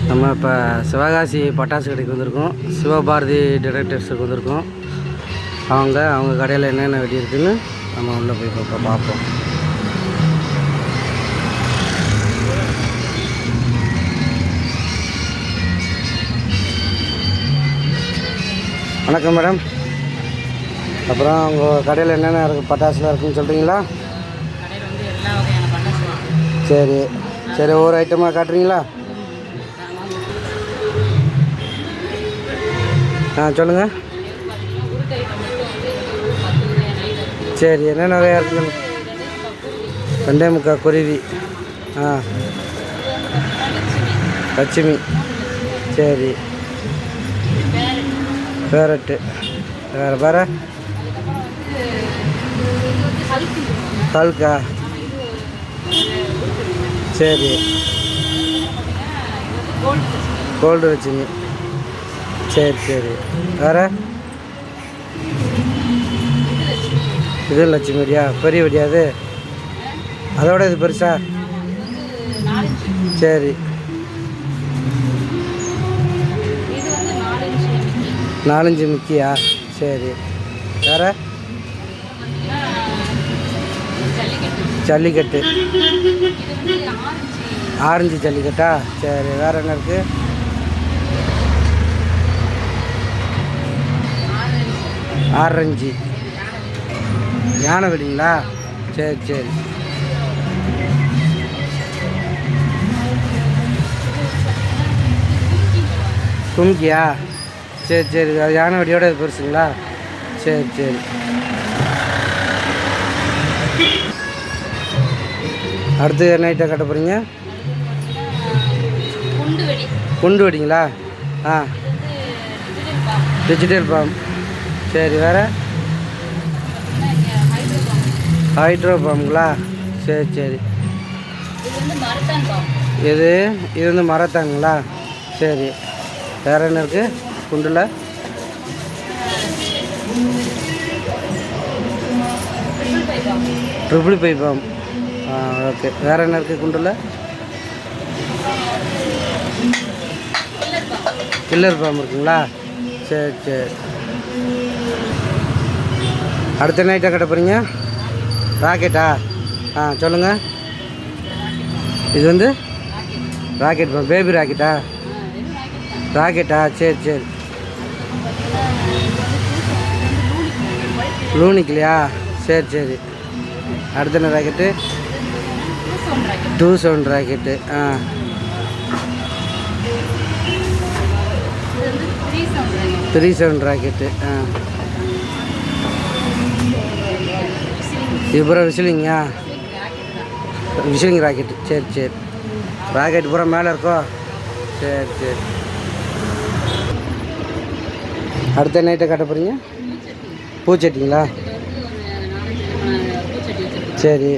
நம்ம இப்போ சிவகாசி பட்டாசு கடைக்கு வந்திருக்கோம். சிவபாரதி டிரெக்டர்ஸுக்கு வந்திருக்கோம். அவங்க கடையில் என்னென்ன வெடி இருக்குதுன்னு நம்ம உள்ளே போய் பார்ப்போம். வணக்கம் மேடம். அப்புறம் உங்கள் கடையில் என்னென்ன இருக்குது, பட்டாசுலாம் இருக்குதுன்னு சொல்கிறீங்களா? சரி சரி, ஒவ்வொரு ஐட்டமாக காட்டுறீங்களா? சொல்லுங்கள். சரி, என்னென்ன வகையாக இருக்குங்க? 2.25 குருவி, லட்சுமி, சரி, பேரட்டு, வேறு ஹல்கா, சரி, கோல்டு லட்சுமி, சரி சரி, வேறு இது லட்சுமி வெடியா? பெரிய வெடியா அது? அதோட இது பெருசா? சரி, 4-5 மிக்கியா? சரி, வேறு ஜல்லிக்கட்டு, ஆரஞ்சு ஜல்லிக்கட்டா? சரி, வேறு என்ன இருக்குது? ஆரஞ்சு யானை வெடிங்களா? சரி சரி, கும்கியா? சரி சரி, யானை வெடியோட இது பெருசுங்களா? சரி சரி, அடுத்து என்ன ஐட்டம் கட்ட போகிறீங்க? குண்டு வெடிங்களா? டிஜிட்டல் பாம், சரி, வேறு ஹைட்ரோ பாம்புங்களா? சரி சரி, இது வந்து மரத்தானுங்களா? சரி, வேறு என்ன இருக்குது குண்டில்? Triple pie bomb, okay. வேறு என்ன இருக்குது குண்டில்? கில்லர் பாம் இருக்குங்களா? சரி சரி, அடுத்த நைட்டை கட்ட போகிறீங்க? ராக்கெட்டா? சொல்லுங்கள். இது வந்து ராக்கெட் பாம், பேபி ராக்கெட்டா? ராக்கெட்டா? சரி சரி, லூனிக்லையா? சரி சரி, அடுத்த என்ன rocket? 2 sound rocket, 3 sound rocket, இது பூரா விசிலிங்கா? விசிலிங் ராக்கெட்டு, சரி சரி, ராக்கெட் பூரா மேலே இருக்கோ? சரி சரி, அடுத்த நைட்டை கட்ட போகிறீங்க? பூச்சட்டிங்களா? சரி,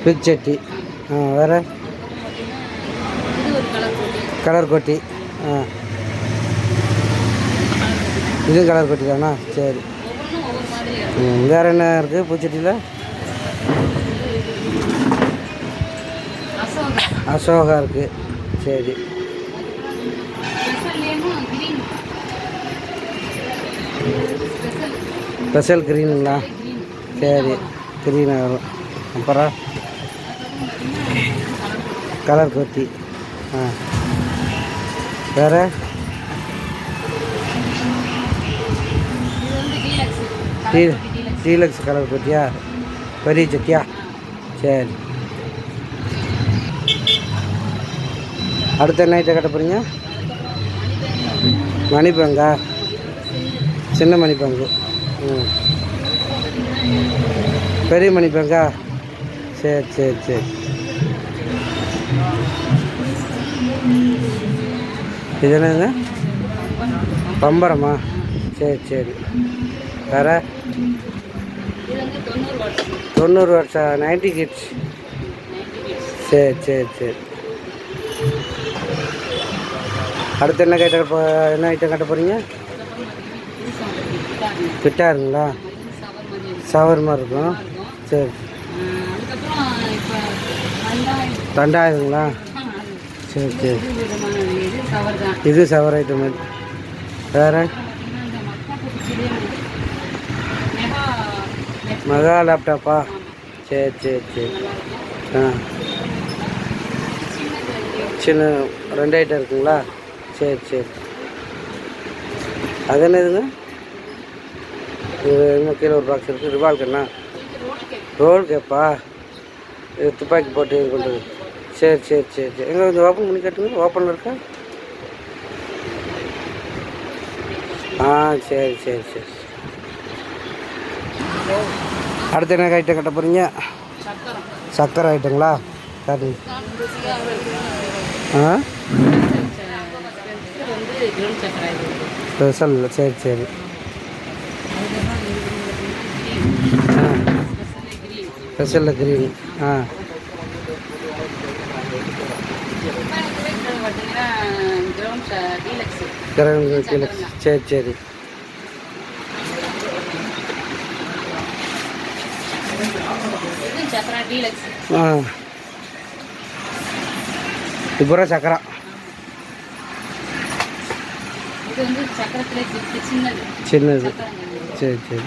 பிக் சட்டி, வேறு கலர் கொட்டி, இதுவும் கலர் கொட்டி தானா? சரி, வேறு என்ன இருக்குது பூச்சட்டியில்? அசோகா இருக்குது, சரி, ஸ்பெஷல் க்ரீனுங்களா? சரி, க்ரீன் வரும். அப்புறம் கலர் கொத்தி, வேறு டீலக்ஸ் கலர் கொத்தியா? பெரிய சட்டியா? சரி, அடுத்த நைட்டை கட்ட போகிறீங்க? மணிப்பங்கா? சின்ன மணிப்பங்கு, பெரிய மணிப்பங்கா? சரி சரி சரி, இது என்னங்க? பம்பரமா? சரி சரி, வேறு 90 வாட்ஸா? 90 கிட்ஸ், சரி சரி சரி, அடுத்து என்ன ஐட்டம் கட்ட போகிறீங்க? கிட்டாருங்களா? சவர் மாதிரி இருக்கும், சரி, 2000ங்களா? சரி சரி. இது சவர் ஐட்டம். வேறு மெகா லேப்டாப்பா? சரி சரி சரி. ஆ சின்ன 2 ஐட்டம் இருக்குங்களா? சரி சரி. அது என்னதுங்க? இது இன்னும் கீழே ஒரு பாக்ஸ் இருக்குது. ரிவால்கண்ணா? ரோல் கேப்பா? இது துப்பாக்கி போட்டு இது பண்ணுறது. சரி சரி சரி சரி. எங்கே கொஞ்சம் ஓப்பன் பண்ணி கேட்டுங்க. ஓப்பனில் இருக்கா? ஆ சரி சரி சரி. அடுத்து என்ன ஐட்டம் கட்ட போகிறீங்க? சக்கரை ஐட்டங்களா? சரி. ஆ ஸ்பெஷல். சரி சரி. ஆ ஸ்பெஷலில் க்ரீன். ஆ கிரவுண்ட் டீலக்ஸ். சரி சரி. ஆ இப்போ சக்கரா சின்னது. சரி சரி.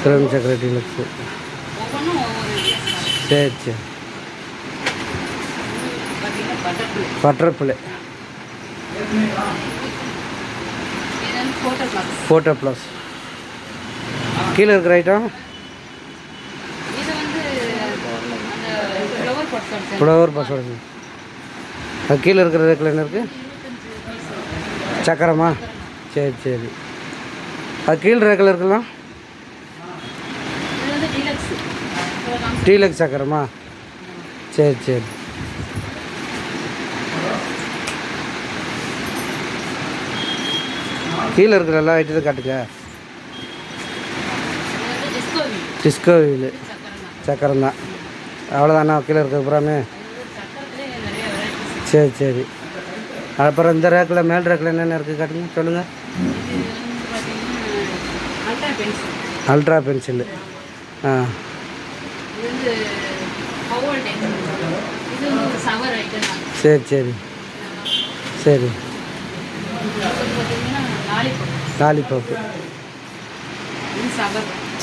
கிரவுண்ட் சக்கரா டீலக்ஸு. சரி சரி. பட்டர்ஃப்ளை. Photo plus. கீழே இருக்கிற ஐட்டம் ஃப்ளவர் பாஸ்வேர்டு. அது கீழே இருக்கிற ரேக்கில் என்ன இருக்குது? சக்கரமா? சரி சரி. அது கீழே ரேக்கில் இருக்கலாம். டீலக்ஸ் சக்கரமா? சரி சரி. கீழே இருக்கிற எல்லா ஐட்டத்தையும் காட்டுங்க. டிஸ்கோவில் சக்கரம் தான். அவ்வளோதாண்ணா கீழே இருக்கிறது பூராமே? சரி சரி. அப்புறம் இந்த ரேக்கில் மேல் ரேக்கில் என்னென்ன இருக்குது காட்டுங்க, சொல்லுங்கள். Ultra pencil. ஆ சரி சரி சரி. லாலிபாப்பு.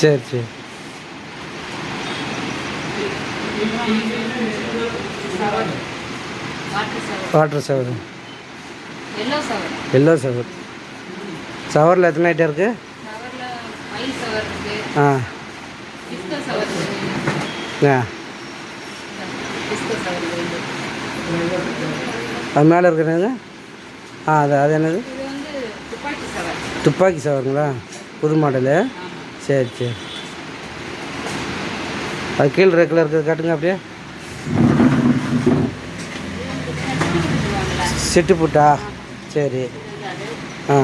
சரி சரி. வாட்டர் சவர். எல்லோ சவர். சவரில் எத்தனை ஐட்டம் இருக்குது? ஆ ஆ அது மேலே இருக்கிறது? ஆ அது என்னது? துப்பாக்கி சவருங்களா? புது மாடலு. சரி சரி. அது கீழ் ரேக்கில் இருக்கிறது காட்டுங்க அப்படியே. சிட்டு புட்டா? சரி. ஆ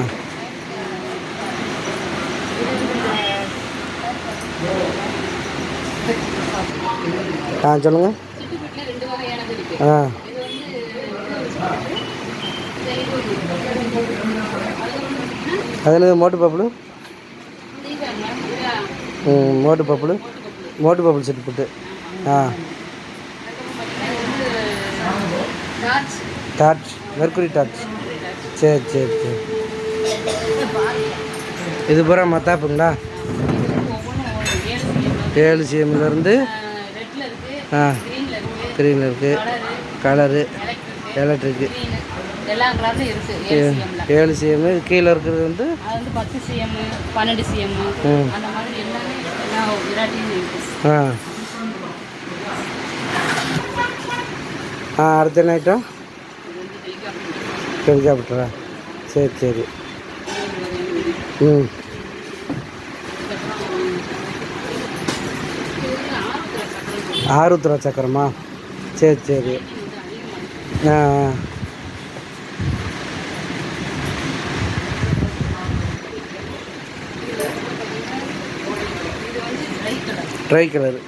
ஆ சொல்லுங்கள். ஆ அது என்னது? மோட்டு பப்புளு. மோட்டு பப்புள் சிட்டு புட்டு. ஆ டார்ச். Mercury torch. சரி சரி சரி. இது பூரா மத்தாப்புங்களா? 7 CMலேருந்து. ஆ க்ரீனில் இருக்குது. Colour electric. 7 CM. கீழே இருக்கிறது வந்து 10 CM, 12 CM அந்த மாதிரி எல்லாமே எல்லா வெரைட்டியும் இருக்குது. ஆ ஆ அடுத்த என்ன ஐட்டம்? ஹெலிகாப்டரா? சரி சரி. ம் ஆருத்ரா சக்கரமா? சரி சரி. ஆ ட்ரை கலரு.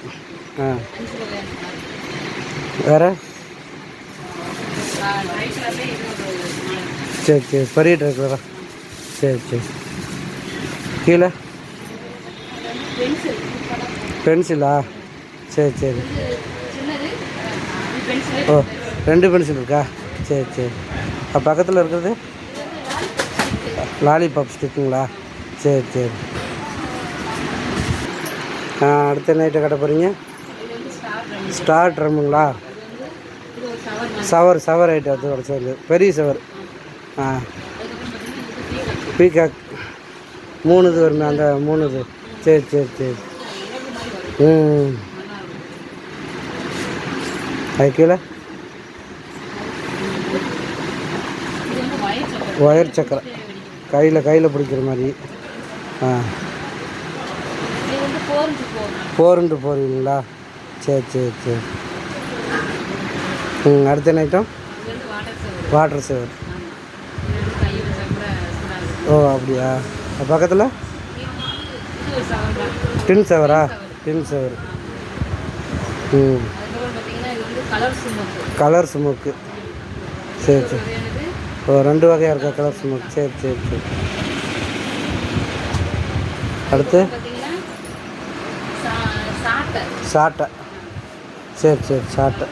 ஆ வேறு? சரி சரி. பெரிய ட்ரை கலரா? சரி சரி. கீழே பென்சிலா? சரி சரி. சின்னது பென்சில். ஓ 2 பென்சில் இருக்கா? சரி சரி. பக்கத்தில் இருக்கிறது லாலிபாப் ஸ்டிக்குங்களா? சரி சரி. அடுத்த என்ன ஐட்டம் கட்ட போகிறீங்க? ஸ்டார் ட்ரம்முங்களா? சவர் ஐட்டம் அது சேர்ந்து பெரிய சவர். பீகாக் 3 இது வருமே அந்த 3 இது. சரி சரி சரி. அது கீழே ஒயர் சக்கரம் கையில் பிடிக்கிற மாதிரி. 4x4ங்களா? சரி சரி சரி. அடுத்த என்ன ஐட்டம்? வாட்டர் சேவர். ஓ அப்படியா? பக்கத்தில் டின் சேவரா? டின் சேவர். Colour smoke. சரி சரி. ஓ 2 வகையாக இருக்கா கலர் ஸ்மோக்? சரி சரி சரி. அடுத்து சாட்டை. சரி சரி சாட்டை.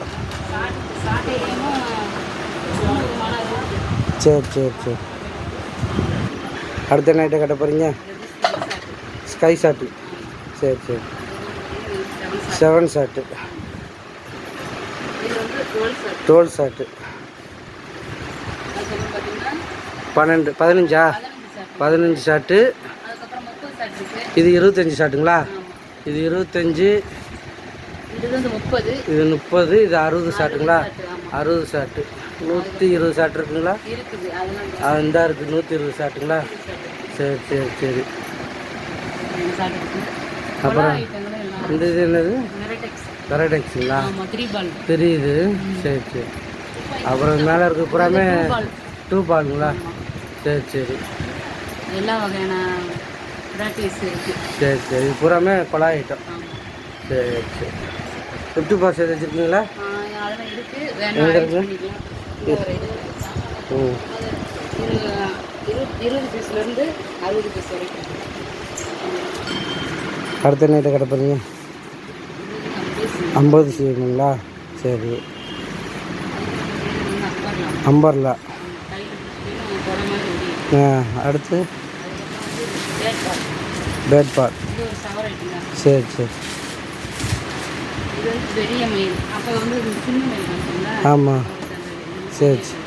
சரி சரி சரி. அடுத்த என்ன ஐட்டம் கட்ட போகிறீங்க? Sky shot. சரி சரி. 7 ஷாட்டு. 12 ஷாட்டு. 15 ஷாட்டு. இது 25 ஷாட்டுங்களா? இது 25. இது 30. இது 60 ஷாட்டுங்களா? 60 ஷாட்டு. 120 ஷாட் இருக்குங்களா? இந்த இருக்குது 120 ஷாட்டுங்களா? சரி சரி சரி. அப்புறம் இந்த இது என்னது? கரடெக்ஸுங்களா? தெரியுது. சரி சரி. அப்புறம் மேலே இருக்க பூராமே 2 பாலுங்களா? சரி சரி. எல்லா வகையான வெரைட்டிஸ் இருக்குது. சரி சரி. இது பூராமே குழாய் ஐட்டம். சரி சரி. 50 பாக்ஸ் எது வச்சுருக்கீங்களா? அதெல்லாம் இருக்குது. எங்கே இருக்குது? 20 பீஸ்லேருந்து 60 பீஸ் வரைக்கும். அடுத்த என்ன ஐட்டம் கடை போகிறீங்க? 50 செய்யணுங்களா? சரி. அம்பர்லா. அடுத்து பேட் பால். சரி சரி. பெரிய மயில். அப்போ வந்து சின்ன மயில். ஆமாம். சரி சரி.